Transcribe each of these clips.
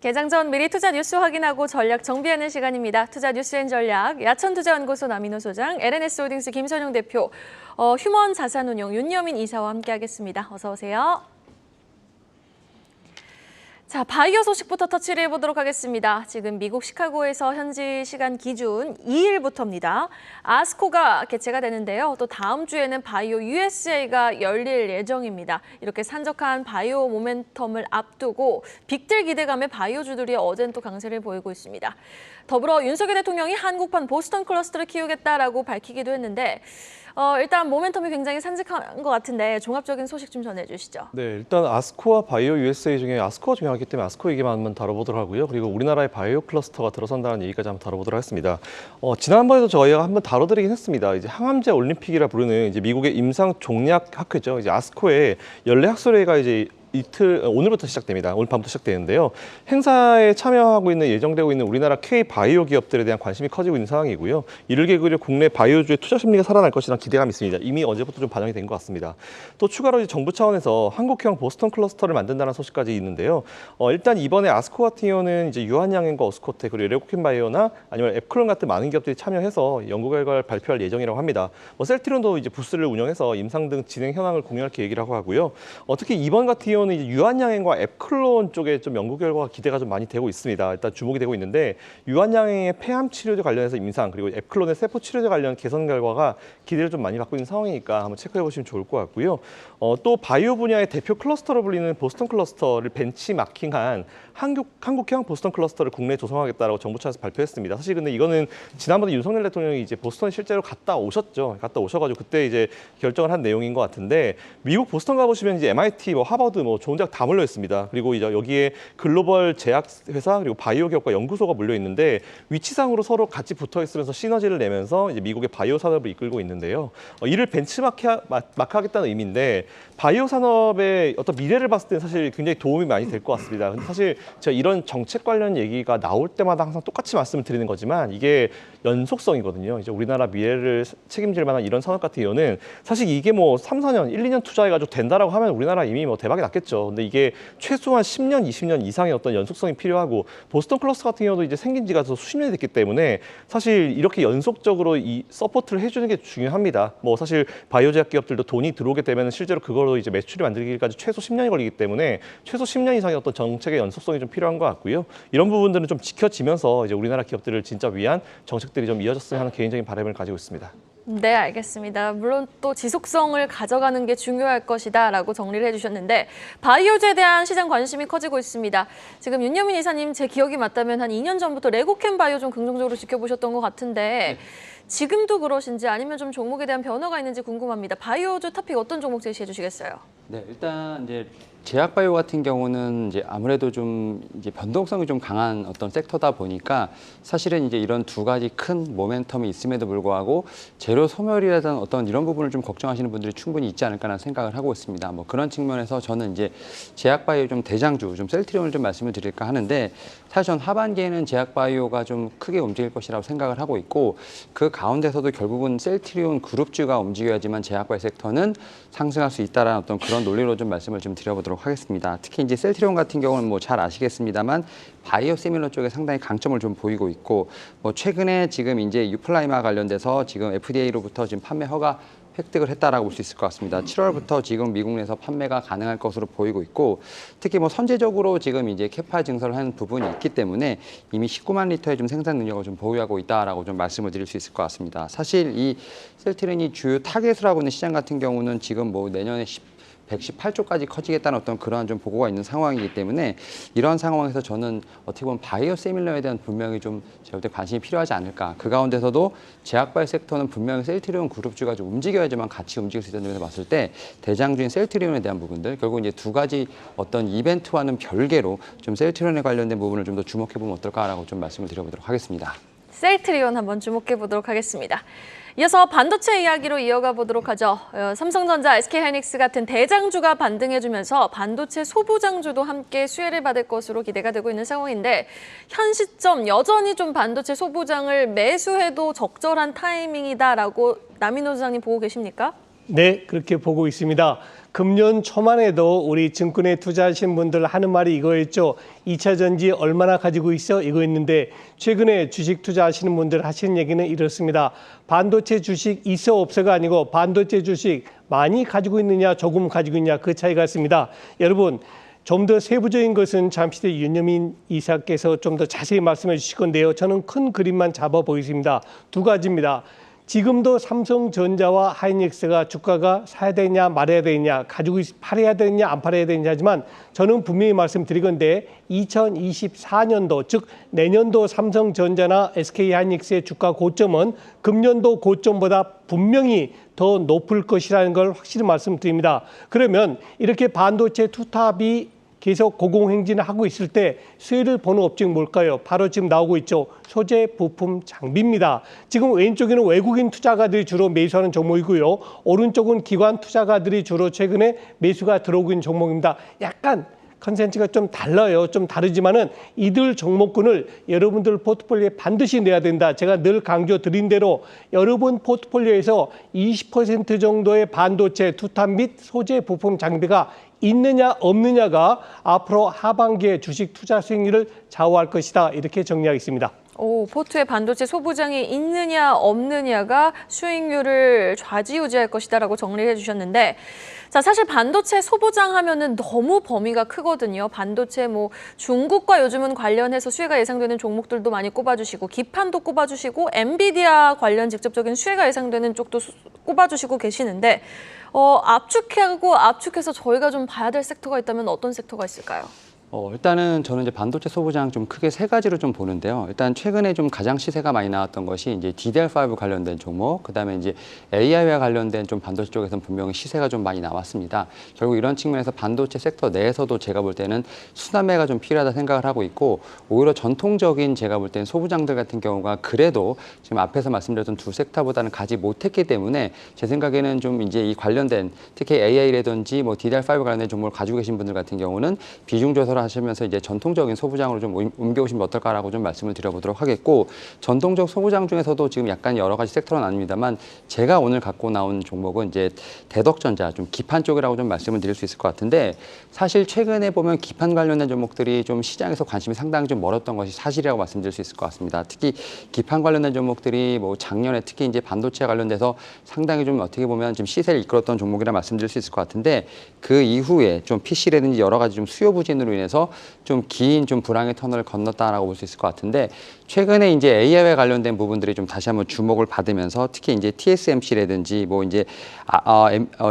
개장 전 미리 투자 뉴스 확인하고 전략 정비하는 시간입니다. 투자 뉴스앤 전략, 야천투자연구소 남인호 소장, LNS홀딩스 김선용 대표, 휴먼 자산운용 윤여민 이사와 함께하겠습니다. 어서 오세요. 자, 바이오 소식부터 터치를 해보도록 하겠습니다. 지금 미국 시카고에서 현지 시간 기준 2일부터입니다. 아스코가 개최가 되는데요. 또 다음 주에는 바이오 USA가 열릴 예정입니다. 이렇게 산적한 바이오 모멘텀을 앞두고 빅딜 기대감에 바이오주들이 어젠 또 강세를 보이고 있습니다. 더불어 윤석열 대통령이 한국판 보스턴 클러스터를 키우겠다라고 밝히기도 했는데 일단 모멘텀이 굉장히 산적한 것 같은데 종합적인 소식 좀 전해주시죠. 네, 일단 아스코와 바이오 USA 중에 아스코가 중요하기 때문에 아스코 얘기만 한번 다뤄보도록 하고요. 그리고 우리나라의 바이오 클러스터가 들어선다는 얘기까지 한번 다뤄보도록 하겠습니다. 지난번에도 저희가 한번 다뤄드리긴 했습니다. 이제 항암제 올림픽이라 부르는 이제 미국의 임상 종약 학회죠. 이제 아스코의 연례 학술회가 이제 오늘부터 시작됩니다. 오늘 밤부터 시작되는데요. 행사에 참여하고 있는 예정되고 있는 우리나라 K-바이오 기업들에 대한 관심이 커지고 있는 상황이고요. 이를 계기로 국내 바이오주의 투자 심리가 살아날 것이라는 기대감이 있습니다. 이미 어제부터 좀 반영이 된 것 같습니다. 또 추가로 이제 정부 차원에서 한국형 보스턴 클러스터를 만든다는 소식까지 있는데요. 일단 이번에 아스코 같은 경우는 이제 유한양행과 어스코텍 그리고 레고킨 바이오나 아니면 앱클론 같은 많은 기업들이 참여해서 연구 결과를 발표할 예정이라고 합니다. 셀트리온도 이제 부스를 운영해서 임상 등 진행 현황을 공유할 계획이라고 하고요. 특히 이번 같은 경우는 이제 유한양행과 앱클론 쪽에 좀 연구 결과가 기대가 좀 많이 되고 있습니다. 일단 주목이 되고 있는데 유한양행의 폐암 치료제 관련해서 임상 그리고 앱클론의 세포 치료제 관련 개선 결과가 기대를 좀 많이 받고 있는 상황이니까 한번 체크해 보시면 좋을 것 같고요. 또 바이오 분야의 대표 클러스터로 불리는 보스턴 클러스터를 벤치마킹한 한국형 보스턴 클러스터를 국내에 조성하겠다라고 정부 차원에서 발표했습니다. 사실 근데 이거는 지난번에 윤석열 대통령이 이제 보스턴 실제로 갔다 오셨죠. 갔다 오셔가지고 그때 이제 결정을 한 내용인 것 같은데 미국 보스턴 가보시면 이제 MIT, 하버드 좋은 대학 다 몰려 있습니다. 그리고 이제 여기에 글로벌 제약 회사 그리고 바이오 기업과 연구소가 몰려 있는데 위치상으로 서로 같이 붙어 있으면서 시너지를 내면서 이제 미국의 바이오 산업을 이끌고 있는데요. 이를 벤치마크하겠다는 의미인데 바이오 산업의 어떤 미래를 봤을 때는 사실 굉장히 도움이 많이 될 것 같습니다. 근데 사실 제가 이런 정책 관련 얘기가 나올 때마다 항상 똑같이 말씀을 드리는 거지만 이게 연속성이거든요. 이제 우리나라 미래를 책임질 만한 이런 산업 같은 경우는 사실 이게 3, 4년, 1, 2년 투자해가지고 된다라고 하면 우리나라 이미 대박이 났겠죠. 근데 이게 최소한 10년, 20년 이상의 어떤 연속성이 필요하고 보스턴 클러스터 같은 경우도 이제 생긴 지가 수십 년이 됐기 때문에 사실 이렇게 연속적으로 이 서포트를 해주는 게 중요합니다. 사실 바이오 제약 기업들도 돈이 들어오게 되면 실제로 그걸로 이제 매출이 만들기까지 최소 10년이 걸리기 때문에 최소 10년 이상의 어떤 정책의 연속성이 좀 필요한 것 같고요. 이런 부분들은 좀 지켜지면서 이제 우리나라 기업들을 진짜 위한 정책들이 좀 이어졌으면 하는 개인적인 바람을 가지고 있습니다. 네, 알겠습니다. 물론 또 지속성을 가져가는 게 중요할 것이다라고 정리를 해주셨는데 바이오주에 대한 시장 관심이 커지고 있습니다. 지금 윤여민 이사님 제 기억이 맞다면 한 2년 전부터 레고캠 바이오 좀 긍정적으로 지켜보셨던 것 같은데 지금도 그러신지 아니면 좀 종목에 대한 변화가 있는지 궁금합니다. 바이오주 토픽 어떤 종목 제시해 주시겠어요? 네, 일단 이제 제약 바이오 같은 경우는 이제 아무래도 좀 이제 변동성이 좀 강한 어떤 섹터다 보니까 사실은 이제 이런 두 가지 큰 모멘텀이 있음에도 불구하고 재료 소멸이라든 어떤 이런 부분을 좀 걱정하시는 분들이 충분히 있지 않을까라는 생각을 하고 있습니다. 그런 측면에서 저는 이제 제약 바이오 좀 대장주, 좀 셀트리온을 좀 말씀을 드릴까 하는데 사실 전 하반기에는 제약 바이오가 좀 크게 움직일 것이라고 생각을 하고 있고 그 가운데서도 결국은 셀트리온 그룹주가 움직여야지만 제약 바이오 섹터는 상승할 수 있다라는 어떤 그런 논리로 좀 말씀을 좀 드려보도록 하겠습니다. 특히 이제 셀트리온 같은 경우는 잘 아시겠습니다만 바이오 시밀러 쪽에 상당히 강점을 좀 보이고 있고 최근에 지금 이제 유플라이마 관련돼서 지금 FDA로부터 지금 판매 허가 획득을 했다라고 볼 수 있을 것 같습니다. 7월부터 지금 미국 내에서 판매가 가능할 것으로 보이고 있고 특히 선제적으로 지금 이제 캐파 증설을 한 부분이 있기 때문에 이미 19만 리터의 좀 생산 능력을 좀 보유하고 있다라고 좀 말씀을 드릴 수 있을 것 같습니다. 사실 이 셀트리온이 주요 타겟을 하고 있는 시장 같은 경우는 지금 내년에 118조까지 커지겠다는 어떤 그러한 좀 보고가 있는 상황이기 때문에 이러한 상황에서 저는 어떻게 보면 바이오 시밀러에 대한 분명히 좀 제가 볼 때 관심이 필요하지 않을까. 그 가운데서도 제약바이오 섹터는 분명히 셀트리온 그룹주가 좀 움직여야지만 같이 움직일 수 있다는 점에서 봤을 때 대장주인 셀트리온에 대한 부분들 결국 이제 두 가지 어떤 이벤트와는 별개로 좀 셀트리온에 관련된 부분을 좀 더 주목해 보면 어떨까라고 좀 말씀을 드려보도록 하겠습니다. 셀트리온 한번 주목해 보도록 하겠습니다. 이어서 반도체 이야기로 이어가 보도록 하죠. 삼성전자, SK하이닉스 같은 대장주가 반등해주면서 반도체 소부장주도 함께 수혜를 받을 것으로 기대가 되고 있는 상황인데 현 시점 여전히 좀 반도체 소부장을 매수해도 적절한 타이밍이다라고 남인호 소장님 보고 계십니까? 네, 그렇게 보고 있습니다. 금년 초만 해도 우리 증권에 투자하신 분들 하는 말이 이거였죠. 2차 전지 얼마나 가지고 있어? 이거였는데 최근에 주식 투자하시는 분들 하시는 얘기는 이렇습니다. 반도체 주식 있어 없어가 아니고 반도체 주식 많이 가지고 있느냐 조금 가지고 있냐 그 차이 같습니다. 여러분 좀 더 세부적인 것은 잠시 뒤에 윤여민 이사께서 좀 더 자세히 말씀해 주실 건데요. 저는 큰 그림만 잡아 보겠습니다. 두 가지입니다. 지금도 삼성전자와 하이닉스가 주가가 사야 되냐 말아야 되냐 가지고 팔아야 되냐 안 팔아야 되냐 하지만 저는 분명히 말씀드리건데 2024년도 즉 내년도 삼성전자나 SK하이닉스의 주가 고점은 금년도 고점보다 분명히 더 높을 것이라는 걸 확실히 말씀드립니다. 그러면 이렇게 반도체 투탑이 계속 고공행진을 하고 있을 때 수혜를 보는 업종이 뭘까요? 바로 지금 나오고 있죠. 소재, 부품, 장비입니다. 지금 왼쪽에는 외국인 투자가들이 주로 매수하는 종목이고요. 오른쪽은 기관 투자가들이 주로 최근에 매수가 들어오고 있는 종목입니다. 약간 컨센트가 좀 달라요. 좀 다르지만은 이들 종목군을 여러분들 포트폴리오에 반드시 내야 된다. 제가 늘 강조 드린 대로 여러분 포트폴리오에서 20% 정도의 반도체, 투탑 및 소재, 부품, 장비가 있느냐 없느냐가 앞으로 하반기에 주식 투자 수익률을 좌우할 것이다. 이렇게 정리하겠습니다. 오, 포트에 반도체 소부장이 있느냐 없느냐가 수익률을 좌지우지할 것이다라고 정리를 해주셨는데, 자 사실 반도체 소부장 하면은 너무 범위가 크거든요. 반도체 뭐 중국과 요즘은 관련해서 수혜가 예상되는 종목들도 많이 꼽아주시고 기판도 꼽아주시고 엔비디아 관련 직접적인 수혜가 예상되는 쪽도 꼽아주시고 계시는데 압축해서 저희가 좀 봐야 될 섹터가 있다면 어떤 섹터가 있을까요? 일단은 저는 이제 반도체 소부장 좀 크게 세 가지로 좀 보는데요. 일단 최근에 좀 가장 시세가 많이 나왔던 것이 이제 DDR5 관련된 종목, 그다음에 이제 AI와 관련된 좀 반도체 쪽에서는 분명히 시세가 좀 많이 나왔습니다. 결국 이런 측면에서 반도체 섹터 내에서도 제가 볼 때는 순환매가 좀 필요하다 생각을 하고 있고, 오히려 전통적인 제가 볼 때는 소부장들 같은 경우가 그래도 지금 앞에서 말씀드렸던 두 섹터보다는 가지 못했기 때문에 제 생각에는 좀 이제 이 관련된 특히 AI라든지 뭐 DDR5 관련된 종목을 가지고 계신 분들 같은 경우는 비중 조절을 하시면서 이제 전통적인 소부장으로 좀 옮겨오시면 어떨까라고 좀 말씀을 드려보도록 하겠고, 전통적 소부장 중에서도 지금 약간 여러 가지 섹터는 아닙니다만 제가 오늘 갖고 나온 종목은 이제 대덕전자 좀 기판 쪽이라고 좀 말씀을 드릴 수 있을 것 같은데, 사실 최근에 보면 기판 관련된 종목들이 좀 시장에서 관심이 상당히 좀 멀었던 것이 사실이라고 말씀드릴 수 있을 것 같습니다. 특히 기판 관련된 종목들이 뭐 작년에 특히 이제 반도체 관련돼서 상당히 좀 어떻게 보면 좀 시세를 이끌었던 종목이라 말씀드릴 수 있을 것 같은데, 그 이후에 좀 PC라든지 여러 가지 좀 수요 부진으로 인해서 좀 긴 좀 불황의 터널을 건넜다라고 볼 수 있을 것 같은데, 최근에 이제 AI와 관련된 부분들이 좀 다시 한번 주목을 받으면서 특히 이제 TSMC라든지 뭐 이제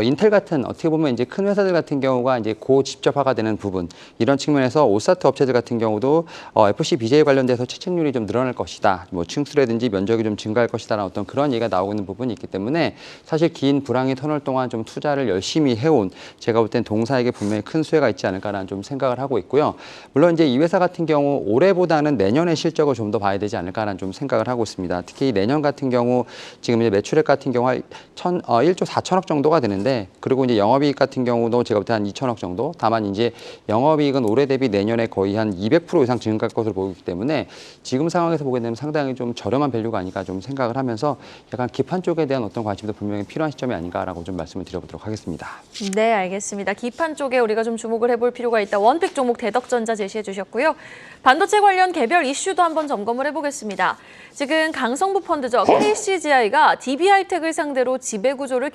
인텔 같은 어떻게 보면 이제 큰 회사들 같은 경우가 이제 고집적화가 되는 부분, 이런 측면에서 오사트 업체들 같은 경우도 FC BJ 관련돼서 채택률이 좀 늘어날 것이다, 뭐 층수라든지 면적이 좀 증가할 것이다라는 어떤 그런 얘기가 나오고 있는 부분이 있기 때문에 사실 긴 불황의 터널 동안 좀 투자를 열심히 해온 제가 볼 땐 동사에게 분명히 큰 수혜가 있지 않을까라는 좀 생각을 하고 있고요. 물론 이제 이 회사 같은 경우 올해보다는 내년의 실적을 좀 더 봐야 되지 않을까라는 좀 생각을 하고 있습니다. 특히 내년 같은 경우 지금 이제 매출액 같은 경우 1조 4천억 정도가 되는데, 그리고 이제 영업이익 같은 경우도 제가 볼 때 한 2천억 정도. 다만 이제 영업이익은 올해 대비 내년에 거의 한 200% 이상 증가할 것으로 보이기 때문에 지금 상황에서 보게 되면 상당히 좀 저렴한 밸류가 아닐까 좀 생각을 하면서 약간 기판 쪽에 대한 어떤 관심도 분명히 필요한 시점이 아닌가라고 좀 말씀을 드려보도록 하겠습니다. 네, 알겠습니다. 기판 쪽에 우리가 좀 주목을 해볼 필요가 있다. 원픽 종목 대덕전자 제시해 주셨고요. 반도체 관련 개별 이슈도 한번 점검을 해보겠습니다. 지금 강성부 펀드죠. KCGI가 DB하이텍을 상대로 지배구조를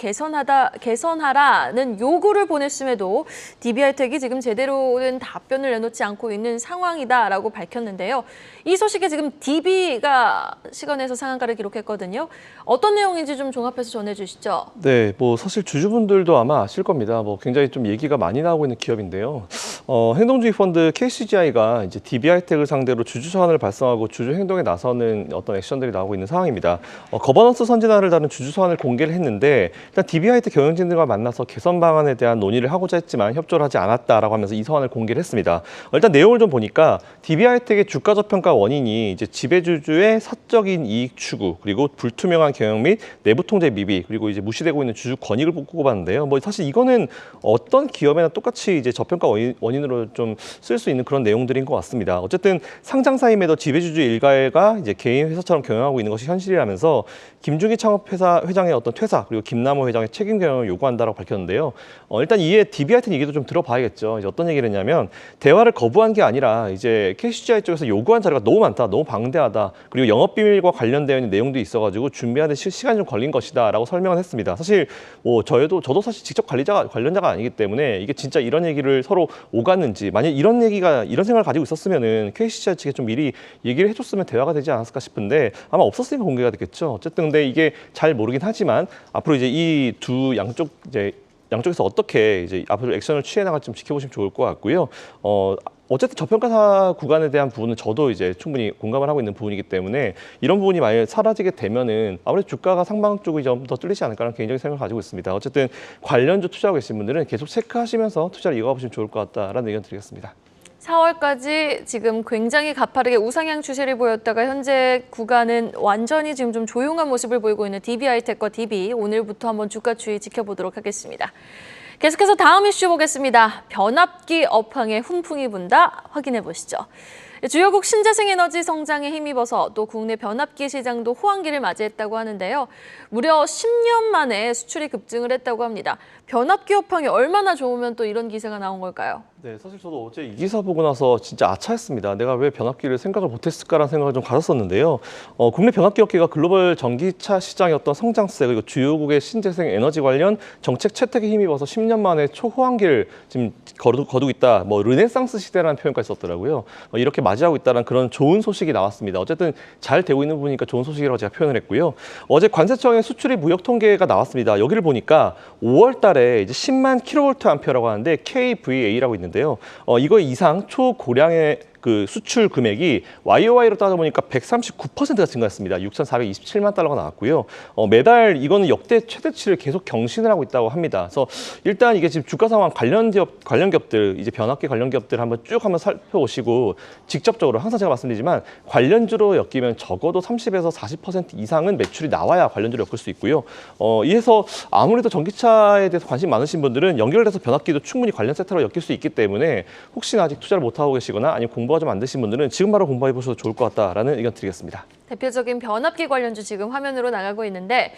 개선하라는 요구를 보냈음에도 DB하이텍이 지금 제대로 된 답변을 내놓지 않고 있는 상황이다라고 밝혔는데요. 이 소식에 지금 DB가 시간에서 상한가를 기록했거든요. 어떤 내용인지 좀 종합해서 전해주시죠. 네, 뭐 사실 주주분들도 아마 아실 겁니다. 뭐 굉장히 좀 얘기가 많이 나오고 있는 기업인데요. 행동주의 펀드 KCGI가 이제 DB하이텍을 상대로 주주 소환을 발송하고 주주 행동에 나서는 어떤 액션들이 나오고 있는 상황입니다. 거버넌스 선진화를 다룬 주주 소환을 공개를 했는데, 일단 DB하이텍 경영진들과 만나서 개선 방안에 대한 논의를 하고자 했지만 협조를 하지 않았다라고 하면서 이 소환을 공개를 했습니다. 일단 내용을 좀 보니까 DB하이텍의 주가 저평가 원인이 이제 지배주주의 사적인 이익 추구, 그리고 불투명한 경영 및 내부 통제 미비, 그리고 이제 무시되고 있는 주주 권익을 꼽았는데요. 뭐 사실 이거는 어떤 기업에나 똑같이 이제 저평가 원인으로 좀 쓸 수 있는 그런 내용들인 것 같습니다. 어쨌든 상장사임에도 지배주주 일가가 이제 개인 회사처럼 경영하고 있는 것이 현실이라면서 김중희 창업회사 회장의 어떤 퇴사 그리고 김남호 회장의 책임 경영을 요구한다라고 밝혔는데요. 일단 이에 DBIT 얘기도 좀 들어봐야겠죠. 이제 어떤 얘기를 했냐면 대화를 거부한 게 아니라 이제 KCGI 쪽에서 요구한 자료가 너무 많다, 너무 방대하다, 그리고 영업 비밀과 관련되어 있는 내용도 있어가지고 준비하는 시간이 좀 걸린 것이다라고 설명을 했습니다. 사실 뭐 저도 사실 직접 관련자가 아니기 때문에 이게 진짜 이런 얘기를 서로 오갔는지, 만약 이런 생각을 가지고 있었으면은 KCGI 측에 좀 미리 얘기를 해줬으면 대화가 되지 않았을까 싶은데 아마 없었으니까 공개가 됐겠죠. 어쨌든 근데 이게 잘 모르긴 하지만 앞으로 이제 이 두 양쪽에서 어떻게 이제 앞으로 액션을 취해 나갈지 좀 지켜보시면 좋을 것 같고요. 어쨌든 저평가사 구간에 대한 부분은 저도 이제 충분히 공감을 하고 있는 부분이기 때문에 이런 부분이 만약에 사라지게 되면은 아무래도 주가가 상방 쪽이 좀 더 뚫리지 않을까라는 개인적인 생각을 가지고 있습니다. 어쨌든 관련주 투자하고 계신 분들은 계속 체크하시면서 투자를 이어가 보시면 좋을 것 같다라는 의견 드리겠습니다. 4월까지 지금 굉장히 가파르게 우상향 추세를 보였다가 현재 구간은 완전히 지금 좀 조용한 모습을 보이고 있는 DB하이텍과 DB, 오늘부터 한번 주가 추이 지켜보도록 하겠습니다. 계속해서 다음 이슈 보겠습니다. 변압기 업황에 훈풍이 분다. 확인해 보시죠. 주요국 신재생에너지 성장에 힘입어서 또 국내 변압기 시장도 호황기를 맞이했다고 하는데요. 무려 10년 만에 수출이 급증을 했다고 합니다. 변압기 업황이 얼마나 좋으면 또 이런 기세가 나온 걸까요? 네, 사실 저도 어제 이 기사 보고 나서 진짜 아차했습니다. 내가 왜 변압기를 생각을 못했을까라는 생각을 좀 가졌었는데요. 국내 변압기 업계가 글로벌 전기차 시장의 어떤 성장세 그리고 주요국의 신재생 에너지 관련 정책 채택에 힘입어서 10년 만에 초호황기를 지금 거두고 있다. 뭐 르네상스 시대라는 표현까지 썼더라고요. 이렇게 맞이하고 있다는 그런 좋은 소식이 나왔습니다. 어쨌든 잘 되고 있는 부분이니까 좋은 소식이라고 제가 표현을 했고요. 어제 관세청의 수출입 무역 통계가 나왔습니다. 여기를 보니까 5월 달에 이제 10만 킬로볼트암페어라고 하는데 KVA라고 있는데요. 이거 이상 초고량의 그 수출 금액이 YOY로 따져보니까 139%가 증가했습니다. 6,427만 달러가 나왔고요. 매달 이거는 역대 최대치를 계속 경신을 하고 있다고 합니다. 그래서 일단 이게 지금 주가 상황 관련 기업들, 이제 변압기 관련 기업들 한번 쭉 한번 살펴보시고 직접적으로 항상 제가 말씀드리지만 관련주로 엮이면 적어도 30에서 40% 이상은 매출이 나와야 관련주로 엮을 수 있고요. 이에서 아무래도 전기차에 대해서 관심 많으신 분들은 연결돼서 변압기도 충분히 관련 섹터로 엮일 수 있기 때문에 혹시나 아직 투자를 못하고 계시거나 아니면 공부가 좀 안 되신 분들은 지금 바로 공부해 보셔도 좋을 것 같다라는 의견 드리겠습니다. 대표적인 변압기 관련주 지금 화면으로 나가고 있는데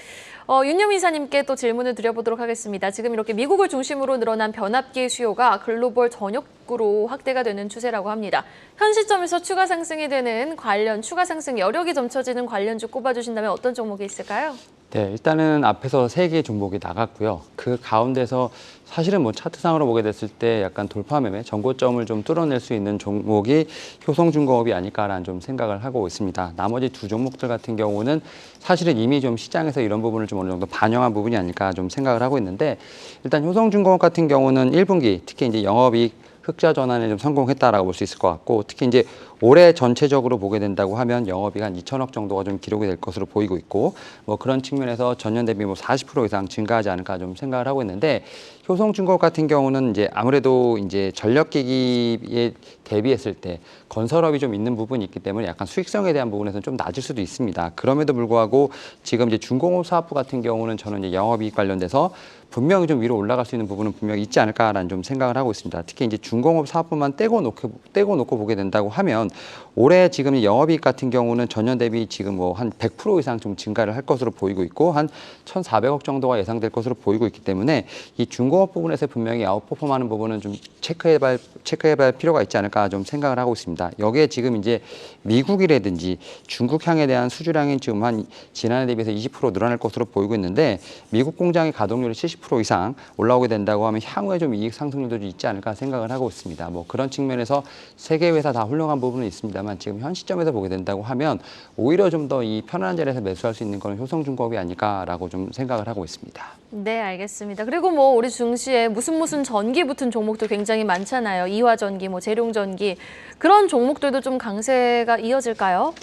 윤여민 이사님께 또 질문을 드려보도록 하겠습니다. 지금 이렇게 미국을 중심으로 늘어난 변압기 수요가 글로벌 전역으로 확대가 되는 추세라고 합니다. 현 시점에서 추가 상승이 되는 관련, 추가 상승 여력이 점쳐지는 관련주 꼽아주신다면 어떤 종목이 있을까요? 네, 일단은 앞에서 3개의 종목이 나갔고요. 그 가운데서 사실은 뭐 차트상으로 보게 됐을 때 약간 돌파 매매, 전고점을 좀 뚫어낼 수 있는 종목이 효성중공업이 아닐까라는 좀 생각을 하고 있습니다. 나머지 두 종목들 같은 경우는 사실은 이미 좀 시장에서 이런 부분을 좀 어느 정도 반영한 부분이 아닐까 좀 생각을 하고 있는데, 일단 효성중공업 같은 경우는 1분기 특히 이제 영업이익 흑자 전환에 좀 성공했다라고 볼 수 있을 것 같고, 특히 이제 올해 전체적으로 보게 된다고 하면 영업이익 한 2천억 정도가 좀 기록이 될 것으로 보이고 있고, 뭐 그런 측면에서 전년 대비 뭐 40% 이상 증가하지 않을까 좀 생각을 하고 있는데, 효성중공업 같은 경우는 이제 아무래도 이제 전력기기에 대비했을 때 건설업이 좀 있는 부분이 있기 때문에 약간 수익성에 대한 부분에서는 좀 낮을 수도 있습니다. 그럼에도 불구하고 지금 이제 중공업 사업부 같은 경우는 저는 이제 영업이익 관련돼서 분명히 좀 위로 올라갈 수 있는 부분은 분명히 있지 않을까라는 좀 생각을 하고 있습니다. 특히 이제 중공업 사업부만 떼고 놓고 보게 된다고 하면 올해 지금 영업이익 같은 경우는 전년 대비 지금 뭐 한 100% 이상 좀 증가를 할 것으로 보이고 있고, 한 1,400억 정도가 예상될 것으로 보이고 있기 때문에 이 중공업 부분에서 분명히 아웃퍼폼하는 부분은 좀 체크해볼 필요가 있지 않을까 좀 생각을 하고 있습니다. 여기에 지금 이제 미국이라든지 중국향에 대한 수주량이 지금 한 지난해 대비해서 20% 늘어날 것으로 보이고 있는데, 미국 공장의 가동률이 70% 이상 올라오게 된다고 하면 향후에 좀 이익 상승률도 좀 있지 않을까 생각을 하고 있습니다. 뭐 그런 측면에서 세 개 회사 다 훌륭한 부분은 있습니다만 지금 현 시점에서 보게 된다고 하면 오히려 좀 더 이 편안한 자리에서 매수할 수 있는 건 효성중공업이 아닐까라고 좀 생각을 하고 있습니다. 네, 알겠습니다. 그리고 뭐 우리 증시에 무슨 전기 붙은 종목도 굉장히 많잖아요. 이화전기, 뭐 재룡전기, 그런 종목들도 좀 강세가 이어질까요?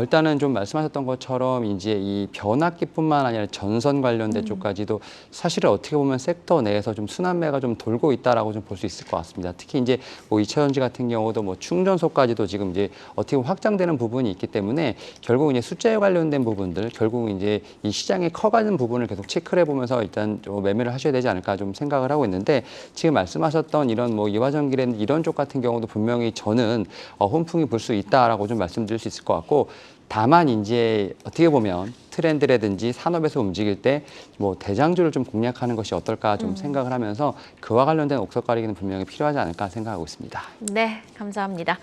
일단은 좀 말씀하셨던 것처럼 이제 이 변압기뿐만 아니라 전선 관련된 쪽까지도 사실은 어떻게 보면 섹터 내에서 좀 순환매가 좀 돌고 있다라고 좀 볼 수 있을 것 같습니다. 특히 이제 뭐 2차전지 같은 경우도 뭐 충전소까지도 지금 이제 어떻게 보면 확장되는 부분이 있기 때문에 결국 이제 숫자에 관련된 부분들, 결국 이제 이 시장이 커가는 부분을 계속 체크를 해보면서 일단 좀 매매를 하셔야 되지 않을까 좀 생각을 하고 있는데, 지금 말씀하셨던 이런 뭐 이화전기라는 이런 쪽 같은 경우도 분명히 저는 훈풍이 불 수 있다라고 좀 말씀드릴 수 있을 것 같고, 다만 이제 어떻게 보면 트렌드라든지 산업에서 움직일 때 뭐 대장주를 좀 공략하는 것이 어떨까 좀 생각을 하면서 그와 관련된 옥석 가리기는 분명히 필요하지 않을까 생각하고 있습니다. 네, 감사합니다.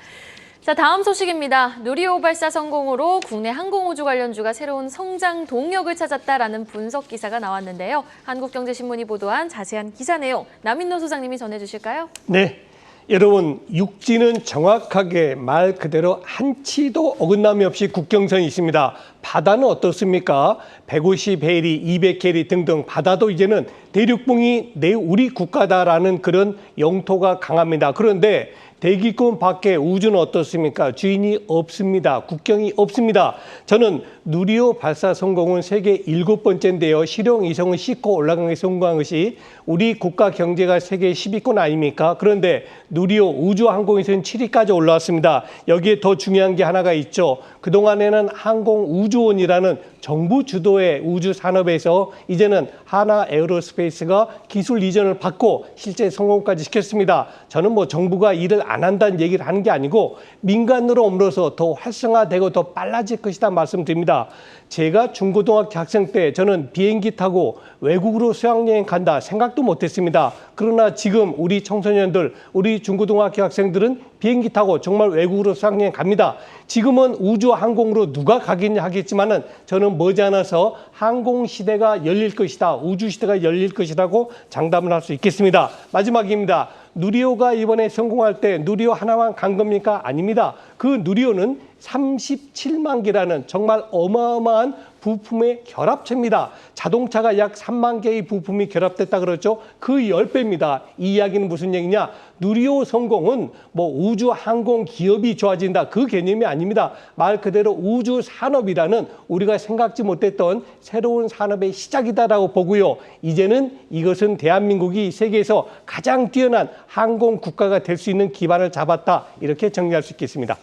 자, 다음 소식입니다. 누리호 발사 성공으로 국내 항공우주 관련주가 새로운 성장 동력을 찾았다라는 분석 기사가 나왔는데요. 한국경제신문이 보도한 자세한 기사 내용 남인노 소장님이 전해주실까요? 네. 여러분, 육지는 정확하게 말 그대로 한치도 어긋남이 없이 국경선이 있습니다. 바다는 어떻습니까? 150해리, 200해리 등등 바다도 이제는 대륙봉이 우리 국가다라는 그런 영토가 강합니다. 그런데 대기권 밖에 우주는 어떻습니까? 주인이 없습니다. 국경이 없습니다. 저는 누리호 발사 성공은 세계 7번째인데요. 실용 이성을 싣고 올라간 게 성공한 것이 우리 국가 경제가 세계 10위권 아닙니까? 그런데 누리호 우주항공에서는 7위까지 올라왔습니다. 여기에 더 중요한 게 하나가 있죠. 그동안에는 항공우주원이라는 정부 주도의 우주 산업에서 이제는 하나 에어로스페이스가 기술 이전을 받고 실제 성공까지 시켰습니다. 저는 뭐 정부가 일을 안 한다는 얘기를 하는 게 아니고 민간으로 옮겨서 더 활성화되고 더 빨라질 것이다 말씀드립니다. 제가 중고등학교 학생 때 저는 비행기 타고 외국으로 수학여행 간다 생각도 못했습니다. 그러나 지금 우리 청소년들, 우리 중고등학교 학생들은 비행기 타고 정말 외국으로 수학여행 갑니다. 지금은 우주항공으로 누가 가겠냐 하겠지만은 저는 머지않아서 항공시대가 열릴 것이다, 우주시대가 열릴 것이라고 장담을 할 수 있겠습니다. 마지막입니다. 누리호가 이번에 성공할 때 누리호 하나만 간 겁니까? 아닙니다. 그 누리호는 37만 개라는 정말 어마어마한 부품의 결합체입니다. 자동차가 약 3만 개의 부품이 결합됐다 그랬죠. 그 10배입니다. 이 이야기는 무슨 얘기냐? 누리호 성공은 뭐 우주 항공 기업이 좋아진다 그 개념이 아닙니다. 말 그대로 우주 산업이라는 우리가 생각지 못했던 새로운 산업의 시작이다라고 보고요. 이제는 이것은 대한민국이 세계에서 가장 뛰어난 항공 국가가 될 수 있는 기반을 잡았다. 이렇게 정리할 수 있겠습니다.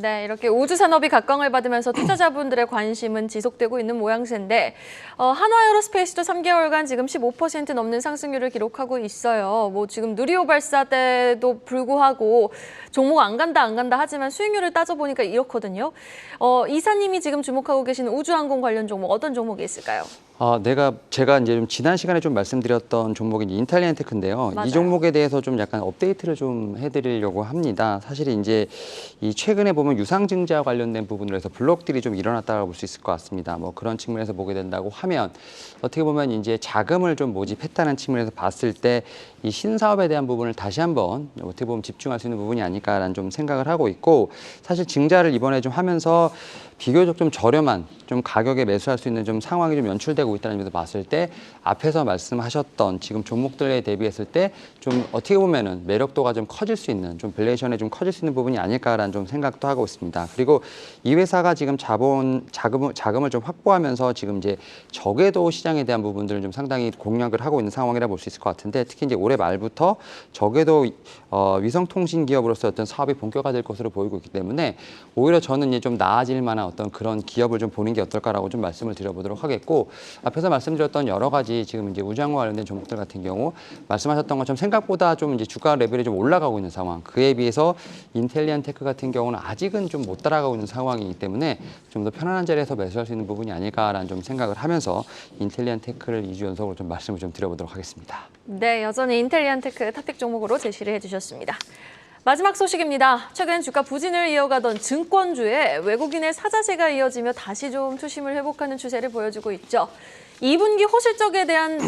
네, 이렇게 우주 산업이 각광을 받으면서 투자자분들의 관심은 지속되고 있는 모양새인데 한화에어로스페이스도 3개월간 지금 15% 넘는 상승률을 기록하고 있어요. 뭐 지금 누리호 발사 때도 불구하고 종목 안 간다 하지만 수익률을 따져보니까 이렇거든요. 이사님이 지금 주목하고 계시는 우주항공 관련 종목 어떤 종목이 있을까요? 제가 이제 좀 지난 시간에 좀 말씀드렸던 종목이 인텔리안테크인데요. 맞아요. 이 종목에 대해서 좀 약간 업데이트를 좀 해드리려고 합니다. 사실 이제 이 최근에 보면 유상증자와 관련된 부분으로 해서 블록들이 좀 일어났다고 볼 수 있을 것 같습니다. 뭐 그런 측면에서 보게 된다고 하면 어떻게 보면 이제 자금을 좀 모집했다는 측면에서 봤을 때 이 신사업에 대한 부분을 다시 한번 어떻게 보면 집중할 수 있는 부분이 아닐까라는 좀 생각을 하고 있고, 사실 증자를 이번에 좀 하면서 비교적 좀 저렴한 좀 가격에 매수할 수 있는 좀 상황이 좀 연출되고 있다는 점에서 봤을 때 앞에서 말씀하셨던 지금 종목들에 대비했을 때 좀 어떻게 보면은 매력도가 좀 커질 수 있는 좀 밸류에이션에 좀 커질 수 있는 부분이 아닐까라는 좀 생각도 하고 있습니다. 그리고 이 회사가 지금 자금을 좀 확보하면서 지금 이제 저궤도 시장에 대한 부분들을 좀 상당히 공략을 하고 있는 상황이라 볼 수 있을 것 같은데, 특히 이제 올해 말부터 저궤도 위성통신 기업으로서 어떤 사업이 본격화될 것으로 보이고 있기 때문에 오히려 저는 이제 좀 나아질 만한 어떤 그런 기업을 좀 보는 게 어떨까라고 좀 말씀을 드려보도록 하겠고, 앞에서 말씀드렸던 여러 가지 지금 이제 우주항공 관련된 종목들 같은 경우 말씀하셨던 것처럼 생각보다 좀 이제 주가 레벨이 좀 올라가고 있는 상황, 그에 비해서 인텔리안테크 같은 경우는 아직은 좀 못 따라가고 있는 상황이기 때문에 좀 더 편안한 자리에서 매수할 수 있는 부분이 아닐까라는 좀 생각을 하면서 인텔리안테크를 2주 연속으로 좀 말씀을 좀 드려보도록 하겠습니다. 네, 여전히 인텔리안테크 탑픽 종목으로 제시를 해주셨습니다. 마지막 소식입니다. 최근 주가 부진을 이어가던 증권주에 외국인의 사자세가 이어지며 다시 좀 투심을 회복하는 추세를 보여주고 있죠. 2분기 호실적에 대한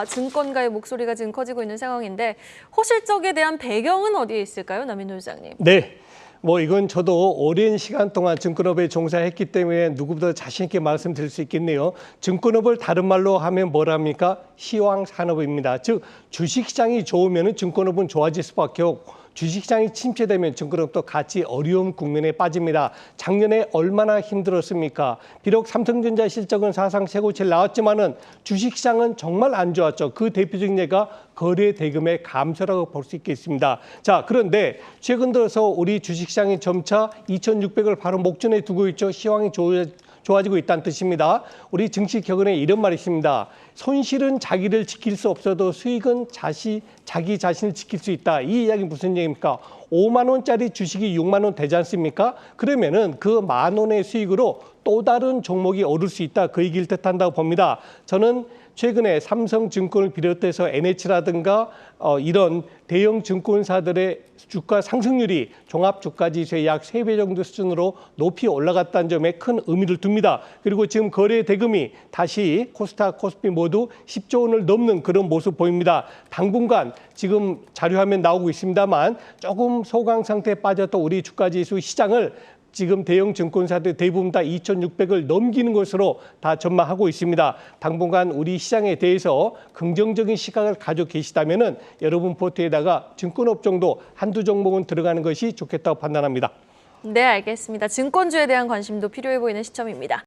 증권가의 목소리가 지금 커지고 있는 상황인데 호실적에 대한 배경은 어디에 있을까요, 남인호 소장님? 네. 뭐 이건 저도 오랜 시간 동안 증권업에 종사했기 때문에 누구보다 자신 있게 말씀드릴 수 있겠네요. 증권업을 다른 말로 하면 뭐랍니까? 시황 산업입니다. 즉 주식시장이 좋으면 증권업은 좋아질 수밖에 없고 주식시장이 침체되면 증권업도 같이 어려운 국면에 빠집니다. 작년에 얼마나 힘들었습니까? 비록 삼성전자 실적은 사상 최고치를 나왔지만은 주식시장은 정말 안 좋았죠. 그 대표적인 예가 거래 대금의 감소라고 볼 수 있겠습니다. 자, 그런데 최근 들어서 우리 주식시장이 점차 2,600을 바로 목전에 두고 있죠. 시황이 좋아지고 있다는 뜻입니다. 우리 증시격언에 이런 말이 있습니다. 손실은 자기를 지킬 수 없어도 수익은 자기 자신을 지킬 수 있다. 이 이야기 무슨 얘기입니까? 5만 원짜리 주식이 6만 원 되지 않습니까? 그러면은 그 만 원의 수익으로 또 다른 종목이 오를 수 있다. 그 얘기를 뜻한다고 봅니다. 저는 최근에 삼성증권을 비롯해서 NH라든가 이런 대형 증권사들의 주가 상승률이 종합주가지수의 약 3배 정도 수준으로 높이 올라갔다는 점에 큰 의미를 둡니다. 그리고 지금 거래 대금이 다시 코스닥, 코스피 모두 10조 원을 넘는 그런 모습 보입니다. 당분간 지금 자료화면 나오고 있습니다만 조금 소강 상태에 빠졌던 우리 주가지수 시장을 지금 대형 증권사들 대부분 다 2,600을 넘기는 것으로 다 전망하고 있습니다. 당분간 우리 시장에 대해서 긍정적인 시각을 가지고 계시다면은 여러분 포트에다가 증권업종도 한두 종목은 들어가는 것이 좋겠다고 판단합니다. 네, 알겠습니다. 증권주에 대한 관심도 필요해 보이는 시점입니다.